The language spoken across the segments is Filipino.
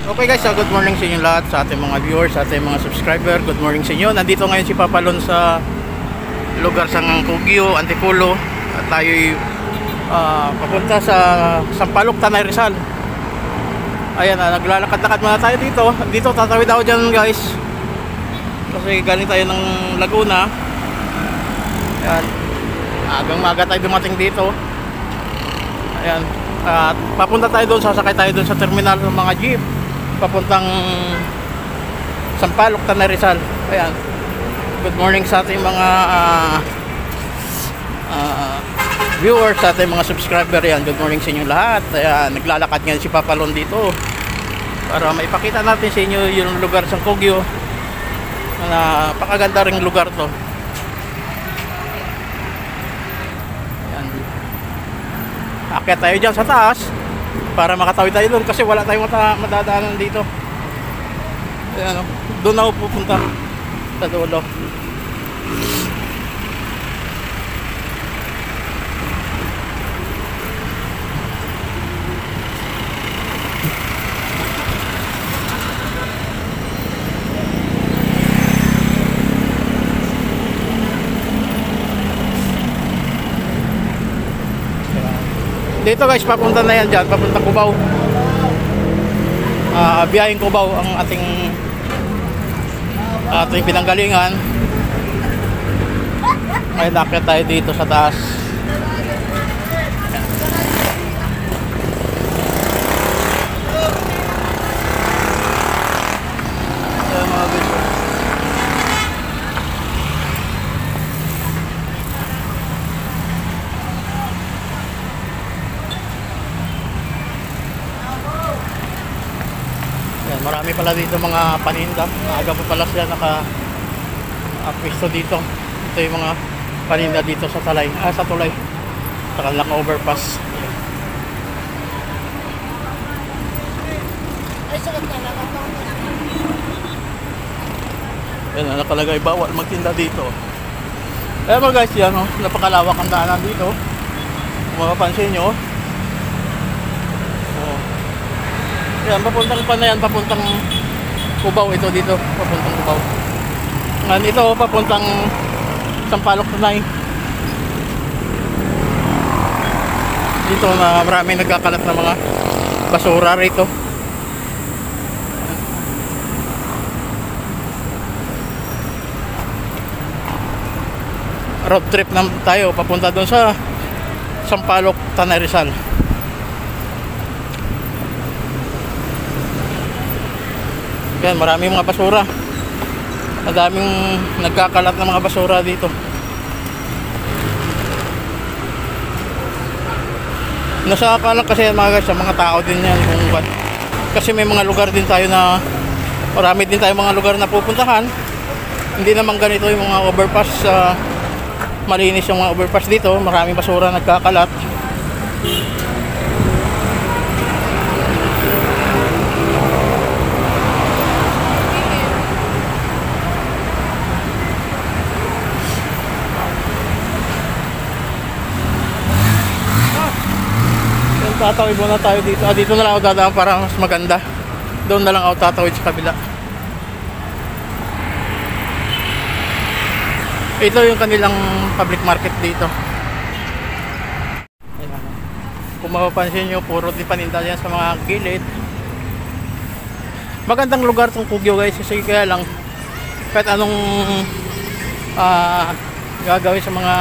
Okay guys, good morning sa inyo lahat, sa ating mga viewers, sa ating mga subscriber. Good morning sa inyo. Nandito ngayon si Papalon sa lugar sa Cugio, Antipolo. At tayo'y papunta sa Sampaloc, Tanay Rizal. Ayan, naglalakad-lakad muna tayo dito. Dito tatawid ako dyan guys, kasi galing tayo ng Laguna. Ayan, agang-maga tayo dumating dito. Ayan, at papunta tayo doon, sasakay tayo doon sa terminal ng mga jeep papuntang Sampaloc, Tanay Rizal. Ayan, good morning sa ating mga viewers, sa ating mga subscriber. Yan, good morning sa inyo lahat. Ayan, naglalakad ngayon si Papalon dito para maipakita natin sa inyo yung lugar sa Cugio. Napakaganda ring lugar to. Ayan, akyat tayo dyan sa taas para makatawid tayo doon, kasi wala tayong madadaanan dito. Ayan, doon ako pupunta sa dulo. Dito guys, papunta na yan dyan, papunta Cubao. Biyaheng Cubao ang ating pinanggalingan. Ay, nakit tayo dito sa taas. Ayan, mga guys. Marami pala dito mga paninda. Maaga pa pala sila naka-pwesto dito. Ito yung mga paninda dito sa Talay, sa Tulay, sa kanilang overpass. Yan, nakalagay bawal magtinda dito. Ayan mga guys, yan, napakalawak ang daanan dito. Kung mapapansin nyo, yan, papuntang pa na yan, papuntang Cubao ito dito, papuntang Cubao. Ngayon ito, papuntang Sampaloc, Tanay. Dito na maraming nagkakalat na mga basura rito. Road trip na tayo, papunta doon sa Sampaloc, Tanay Rizal. Yan, maraming mga basura. Madaming nagkakalat ng mga basura dito. Nasakalat kasi yan mga guys, sa mga tao din yan. Kasi may mga lugar din tayo na, marami din tayo mga lugar na pupuntahan. Hindi naman ganito yung mga overpass. Malinis yung mga overpass dito. Maraming basura nagkakalat. Tatawid muna tayo dito. Dito na lang ako dadaan para mas maganda. Doon na lang ako tatawid sa kabila. Ito yung kanilang public market dito. Ayan. Kung mapapansin nyo, puro di paninda yan sa mga gilid. Magandang lugar tong Cugio guys, kasi kaya lang kahit anong gagawin sa mga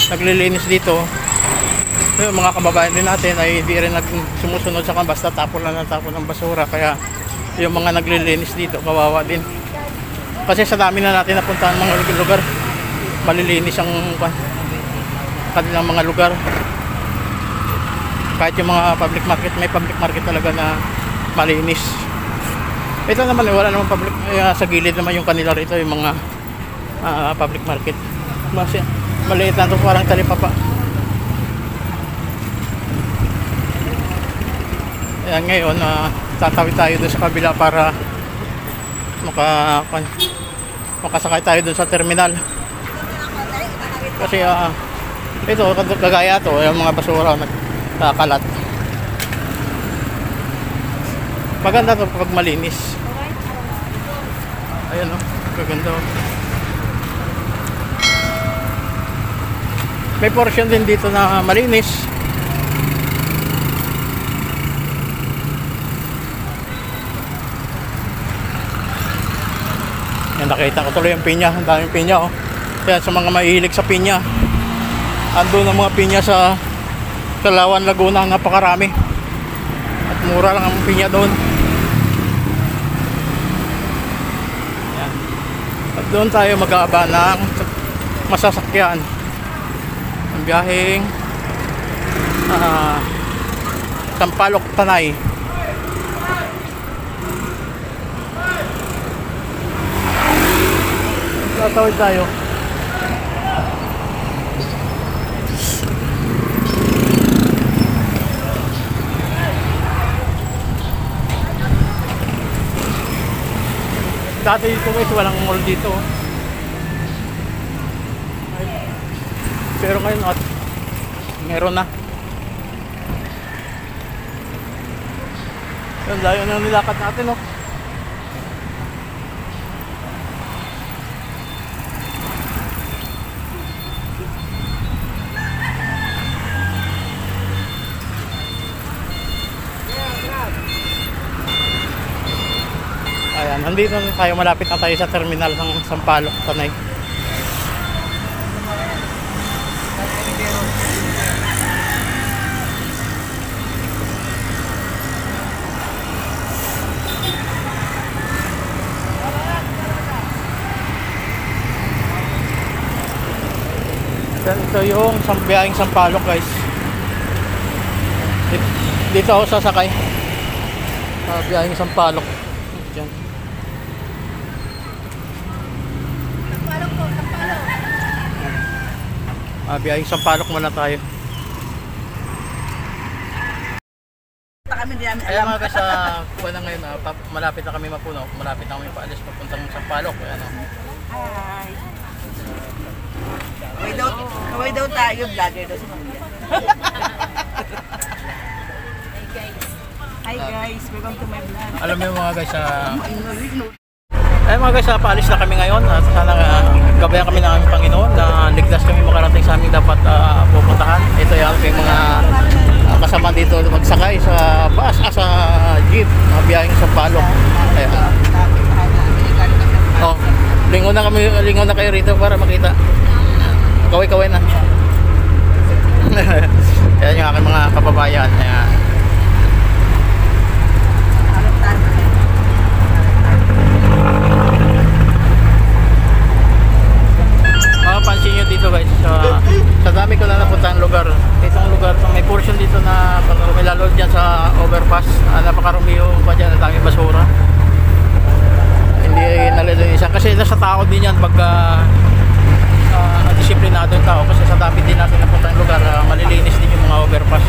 naglilinis dito, yung mga kababayan din natin ay hindi rin sumusunod sa basta tapon lang ng tapon ng basura. Kaya yung mga naglilinis dito, kawawa din. Kasi sa dami na natin napuntahan mga lugar, malilinis ang kanilang mga lugar. Kahit yung mga public market, may public market talaga na malinis. Ito naman, wala naman public, sa gilid naman yung kanila rito, yung mga public market. Kasi maliit lang ito, parang talipapa. Ayan, ngayon tatawid tayo doon sa kabila para makasakay tayo doon sa terminal. Kasi ito, kagaya ito, yung mga basura nagkakalat. Maganda to pag malinis. Ayan o, kaganda o. May portion din dito na malinis. Yan, nakita ko tuloy yung pinya. Ang daming pinya oh. Kaya sa mga mahilig sa pinya, ando ng mga pinya sa Kalawan, Laguna, napakarami. At mura lang ang pinya doon. Yan. At doon tayo mag-aaba ng masasakyan. Ang biyaheng Sampaloc, Tanay. Tatawid tayo. Dati dito guys, walang mall dito. Pero ngayon at meron na. Yan, layo na nilakad natin oh. Ayan, nandito na tayo, malapit na tayo sa terminal ng Sampaloc, Tanay. Ito yung biyaheng Sampaloc guys. Dito ako sasakay sa biyaheng Sampaloc. Diyan. Biyaheng Sampaloc muna tayo. Ayan mga guys, kuha na ngayon, malapit na kami mapuno. Malapit na kami paalis papuntang Sampaloc. Ayan, Hi. Kaway daw tayo, vlogger daw si Maria. Hi guys, welcome to my vlog. alam mo yung mga guys, mga guys, paalis na kami ngayon. At sana gabayan kami ng aming Panginoon na ligtas kami makarating sa aming dapat pupuntahan. Ito yung mga kasama dito magsakay sa bus, sa jeep, mga biyaheng Sampaloc. Ayan. Oh, lingon na kayo rito para makita. Kaway-kaway na. Ayan yung aking mga kababayan. Ayan. Pansin nyo dito guys, sa dami ko na napunta ang lugar. Itong lugar, may portion dito na may lalo dyan sa overpass. Napakarumi yung pa dyan, ang daming basura. Hindi nalilinisan kasi nasa tao din yan pag disiplinado yung tao, kasi sa dami din natin napunta ang lugar, malilinis din yung mga overpass.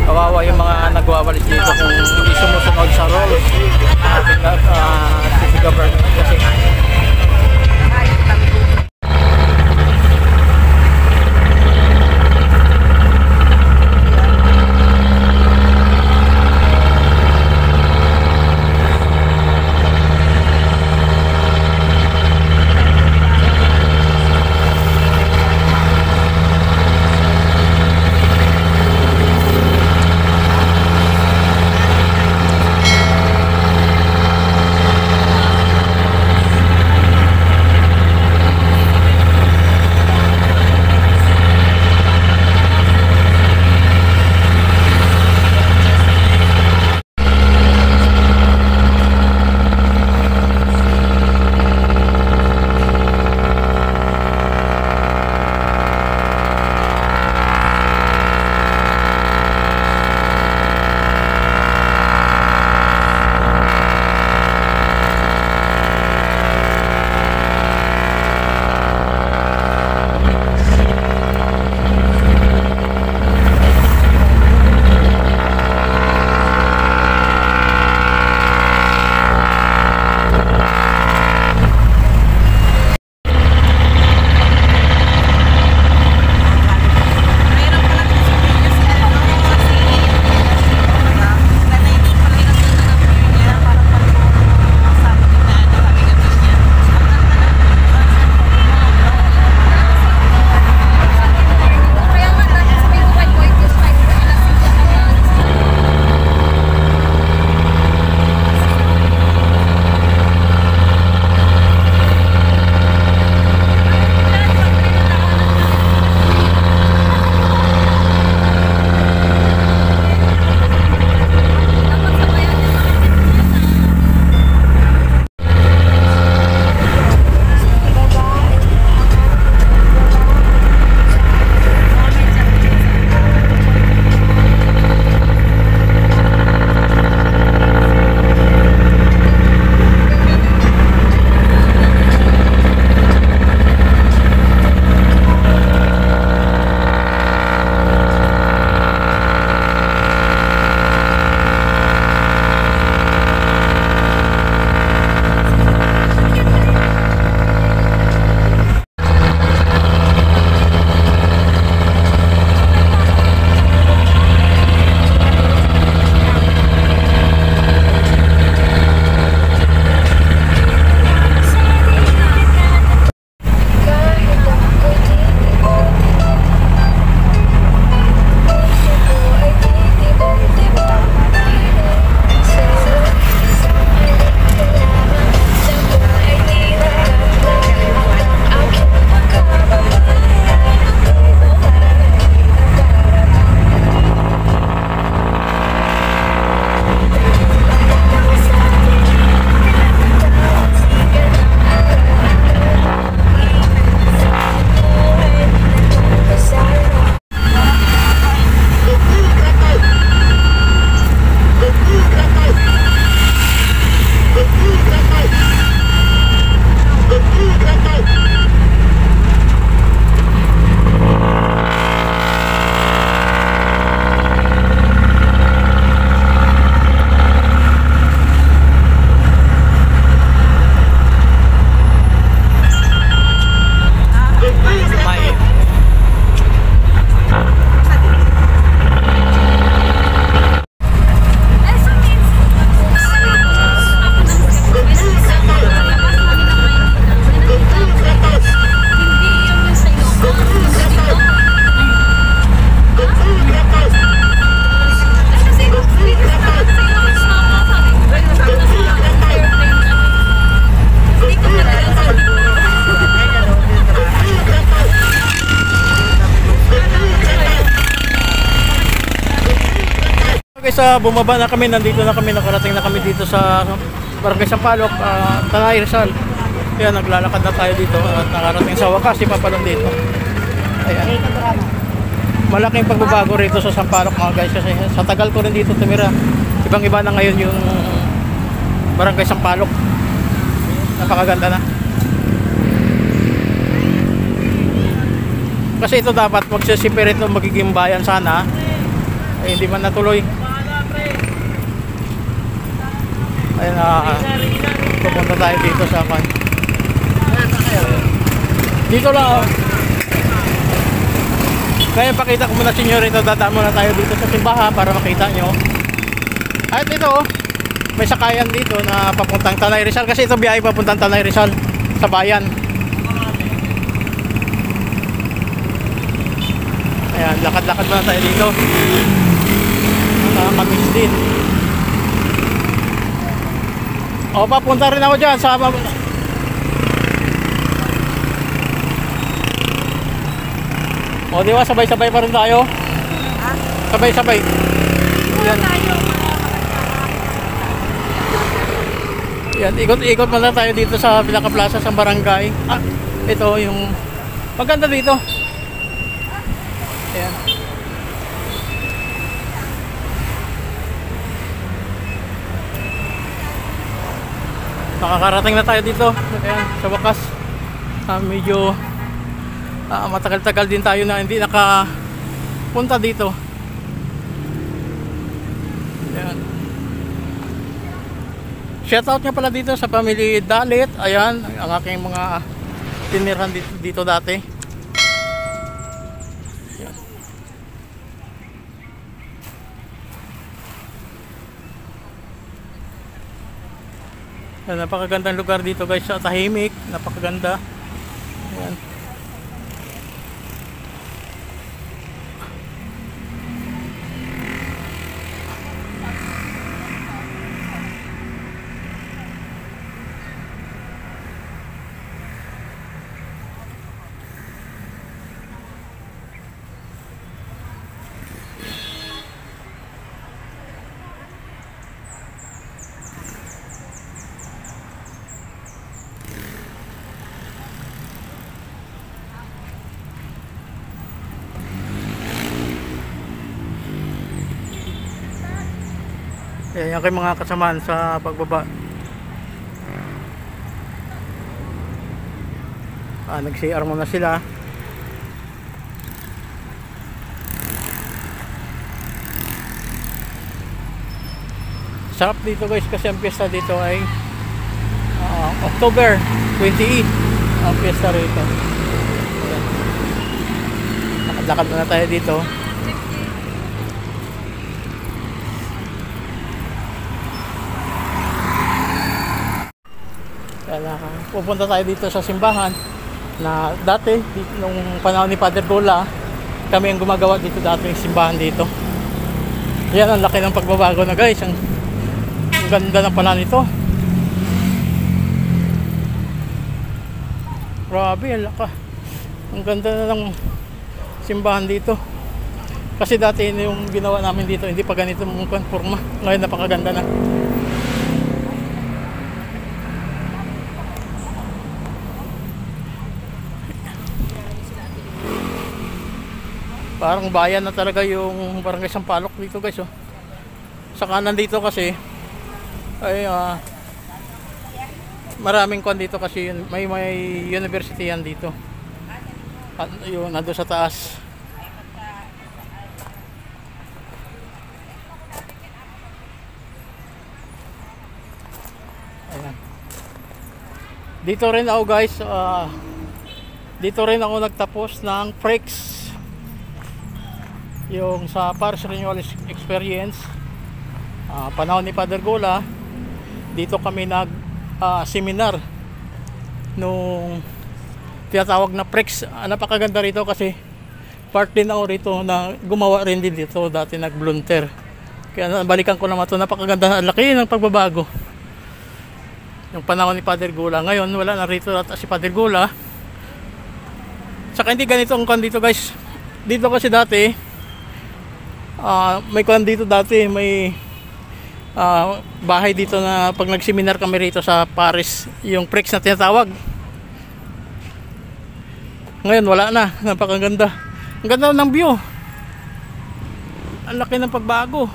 Kawawa yung mga nagwawalis dito kung hindi sumusunod sa rules ating city government kasi Guys, bumaba na kami, nandito na kami, nakarating na kami dito sa Barangay Sampaloc, Tanay Rizal. Kaya naglalakad na tayo dito at nakarating sa wakas si Papalon dito. Ayan. Malaking pagbabago rito sa Sampaloc mga guys, kasi sa tagal ko rin dito tumira. Ibang iba na ngayon yung Barangay Sampaloc. Napakaganda na. Kasi ito dapat magsisiperate ng magiging bayan sana. Ay hindi man natuloy. Ayun, pupunta tayo dito sa kan. Dito lang oh. Kaya pakita ko muna sa inyo rito, dadaan muna tayo dito sa simbahan para makita nyo. At ito oh, may sakayan dito na papuntang Tanay Rizal, kasi ito biyahe papuntang Tanay Rizal sa bayan. Ayan, lakad-lakad muna tayo dito. Nakakamiss din. O, papunta rin ako dyan sa... O, di ba? Sabay-sabay pa rin tayo. Sabay-sabay. Yan. Yan, ikot-ikot muna tayo dito sa pinaka-plaza sa barangay. Ito yung... Maganda dito. Ayan. Nakakarating na tayo dito. Ayan, sa wakas. Medyo matagal-tagal din tayo na hindi nakapunta dito. Ayan. Shoutout nga pala dito sa family Dalit. Ayan, ang aking mga tinirhan dito dati. Ayan. Ayan, napakagandang lugar dito guys, tahimik, napakaganda. Ayan. Ayan yung aking mga kasamaan sa pagbaba. Nag-CR muna sila. Sarap dito guys, kasi ang piyesta dito ay October 28 ang piyesta rito. Lakad na tayo dito. Pupunta tayo dito sa simbahan na dati nung panahon ni Father Gola, kami ang gumagawa dito dati ng simbahan dito. Yan, ang laki ng pagbabago na guys. Ang ganda na pala nito. Grabe, ang laka. Ang ganda na ng simbahan dito. Kasi dati yung ginawa namin dito, hindi pa ganito mong forma. Ngayon napakaganda na. Parang bayan na talaga yung Barangay Sampaloc dito guys oh. Sa kanan dito kasi ay maraming kwan dito kasi may university yan dito. At yun, nando sa taas. Ayan. Dito rin ako guys, dito rin ako nagtapos ng Prex, yung sa Parish Renewal Experience. Panahon ni Father Gola, dito kami nag seminar nung tinatawag na Prex. Napakaganda rito kasi part din ako rito na gumawa rin din dito, dati nag-volunteer. Kaya balikan ko naman ito. Napakaganda, laki ng pagbabago yung panahon ni Father Gola. Ngayon wala na rito si Father Gola. Saka hindi ganito ang kan dito guys. Dito kasi dati May kuan dito dati, may bahay dito na pag nagseminar kami rito sa Paris, yung Prex na tinatawag. Ngayon wala na, napakaganda. Ang ganda ng view. Ang laki ng pagbago.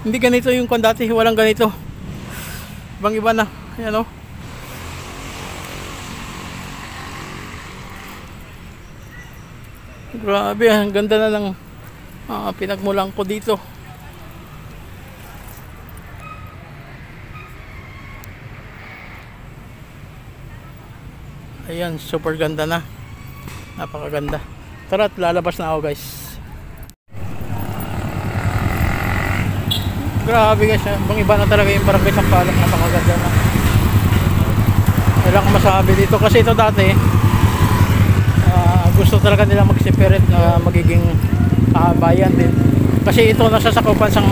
Hindi ganito yung kuan dati, walang ganito. Ibang iba na, ayan o. Grabe, ang ganda na ng pinagmulan ko dito. Ayan, super ganda na. Napakaganda. Tara, lalabas na ako guys. Grabe guys, bang iba na talaga yung Barangay Sampaloc. Napakaganda na. Wala akong masabi dito kasi ito dati gusto talaga nila mag-separate na magiging bayan din. Kasi ito nasa sakupan sang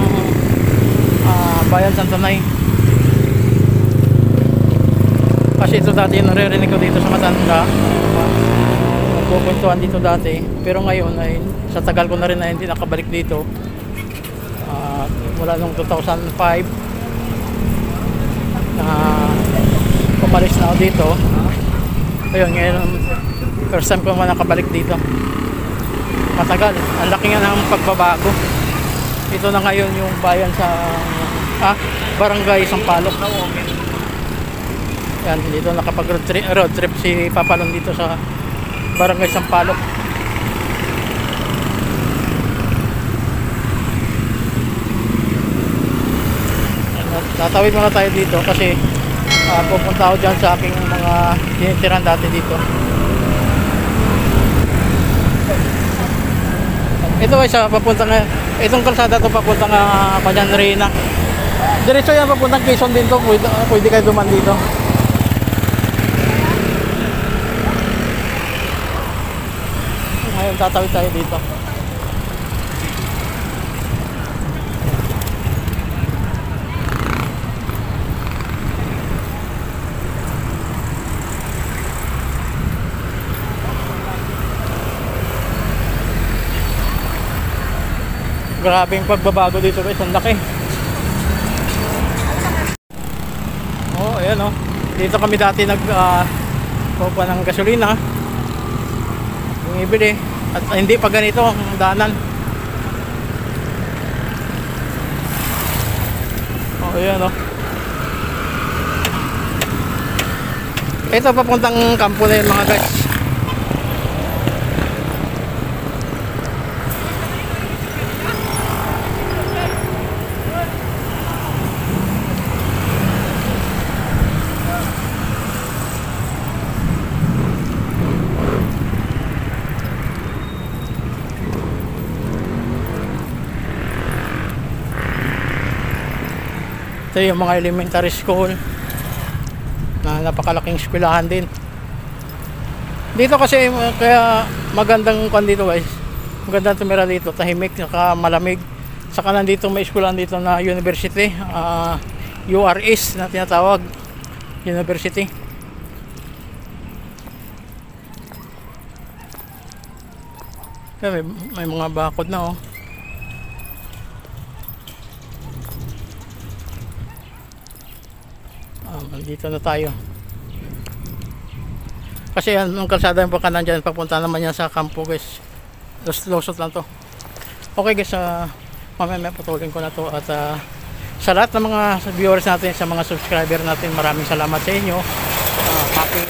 bayan Santanay. Kasi ito dati naririnig ko dito sa matanda. Nagkukwentuhan dito dati. Pero ngayon ay sa tagal ko na rin na hindi nakabalik dito. Mula nung 2005 na pumalis na ako dito. Ayun, ngayon first time ko naman nakabalik dito. Matagal. Ang laki nga ng pagbabago. Ito na ngayon yung bayan sa Barangay Sampaloc. Yan, dito nakapag road trip si Papalon dito sa Barangay Sampaloc. Tatawid muna tayo dito kasi pupunta ako dyan sa aking mga tinitirahan dati dito. Ito ay sa papuntang, itong kalsada to papuntang Panyanrina. Diretso yan papuntang Quezon din to, pwede kayo duman dito. Ngayon tatawid tayo dito. Grabe yung pagbabago dito guys, ang laki. Oh, ayan oh. Dito kami dati kuha ng gasolina. Yung ibili. At hindi pa ganito ang daanan. Oh, ayan oh. Ito papuntang kampo na yun mga guys. Ito yung mga elementary school na napakalaking eskwelahan din dito kasi kaya magandang kwan dito guys, magandang tumira dito, tahimik, saka malamig, saka nandito may eskwelahan dito na university, URS na tinatawag, university. May mga bakod na oh. Dito na tayo. Kasi yan, yung kalsada yung pagkanan dyan, papunta naman yan sa kampo guys. Lusot lang to. Okay guys, mamaya putulin ko na to. At sa lahat ng mga viewers natin, sa mga subscriber natin, maraming salamat sa inyo. Happy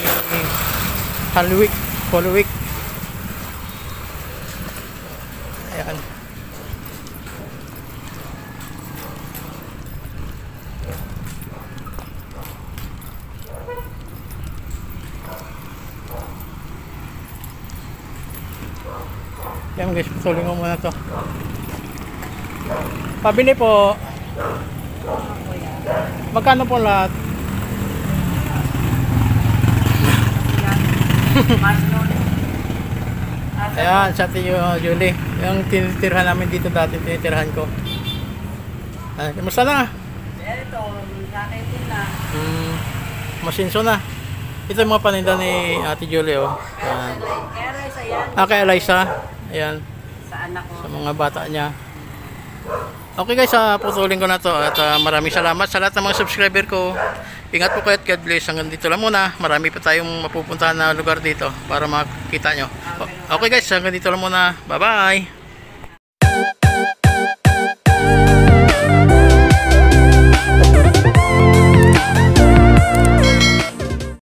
Holy Week. Ayan. Yan guys, patuloy mo muna to. Pabili po. Magkano po lahat? Ayan, sa tiyo Julie. Yung tinitirhan namin dito dati, tinitirhan ko. Kamusta na? Ito, nakaitin na. Masinso na. Ito yung mga paninda ni Ate Julie oh. Kaya Eliza yan. Kay Eliza. Ayan. Sa anak ko. sa mga bata niya. Okay guys, putulin ko na to at maraming salamat sa lahat ng mga subscriber ko. Ingat po kayo at God bless. Hanggang dito lang muna. Marami pa tayong mapupuntahan na lugar dito para makita nyo. Okay guys, hanggang dito lang muna. Bye bye.